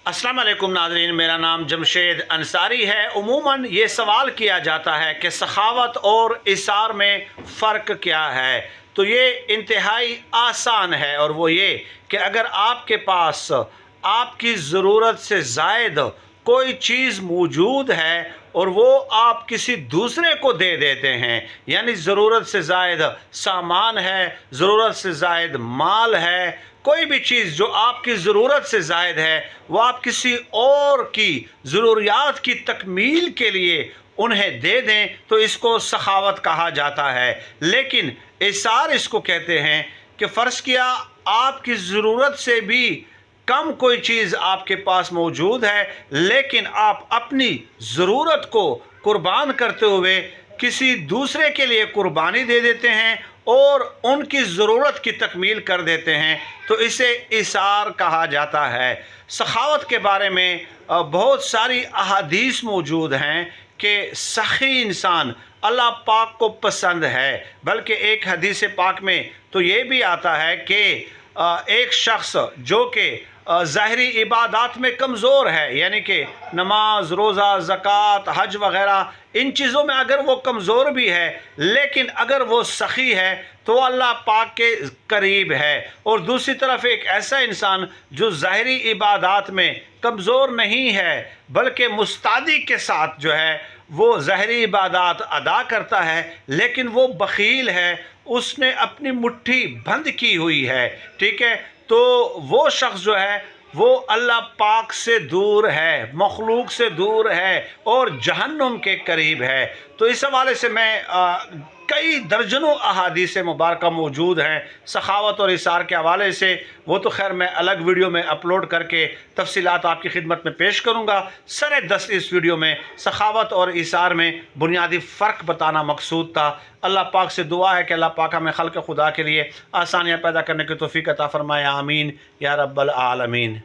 अस्सलाम वालेकुम नाज़रीन, मेरा नाम जमशेद अंसारी है। उमूमन ये सवाल किया जाता है कि सखावत और इसार में फ़र्क क्या है। तो ये इंतहाई आसान है, और वो ये कि अगर आपके पास आपकी ज़रूरत से ज़ायद कोई चीज़ मौजूद है और वो आप किसी दूसरे को दे देते हैं, यानी ज़रूरत से ज़ायद सामान है, ज़रूरत से ज़ायद माल है, कोई भी चीज़ जो आपकी ज़रूरत से ज़ायद है वो आप किसी और की ज़रूरियात की तकमील के लिए उन्हें दे दें, तो इसको सखावत कहा जाता है। लेकिन इसार इसको कहते हैं कि फ़र्ज़ किया आपकी ज़रूरत से भी कम कोई चीज़ आपके पास मौजूद है, लेकिन आप अपनी ज़रूरत को कुर्बान करते हुए किसी दूसरे के लिए कुर्बानी दे देते हैं और उनकी ज़रूरत की तकमील कर देते हैं, तो इसे इसार कहा जाता है। सखावत के बारे में बहुत सारी अहादीस मौजूद हैं कि सखी इंसान अल्लाह पाक को पसंद है। बल्कि एक हदीस पाक में तो ये भी आता है कि एक शख्स जो कि ज़ाहरी इबादात में कमज़ोर है, यानी कि नमाज, रोज़ा, ज़कात, हज वग़ैरह इन चीज़ों में अगर वो कमज़ोर भी है, लेकिन अगर वो सखी है तो अल्लाह पाक के करीब है। और दूसरी तरफ एक ऐसा इंसान जो ज़ाहरी इबादात में कमज़ोर नहीं है, बल्कि मुस्तादी के साथ जो है वो ज़ाहरी इबादात अदा करता है, लेकिन वो बख़ील है, उसने अपनी मुट्ठी बंद की हुई है, ठीक है, तो वो शख्स जो है वो अल्लाह पाक से दूर है, मखलूक से दूर है और जहन्नुम के करीब है। तो इस हवाले से मैं कई दर्जनों अहादीस मुबारक मौजूद हैं सखावत और इसार के हवाले से। वो तो खैर मैं अलग वीडियो में अपलोड करके तफसीलात आपकी खिदमत में पेश करूँगा। सरे दस्त इस वीडियो में सखावत और इसार में बुनियादी फ़र्क बताना मकसूद था। अल्लाह पाक से दुआ है कि अल्लाह पाक हमें खल्क़ खुदा के लिए आसानियाँ पैदा करने की तौफ़ीक़ अता फ़रमाए। आमीन या रब्बल आलमीन।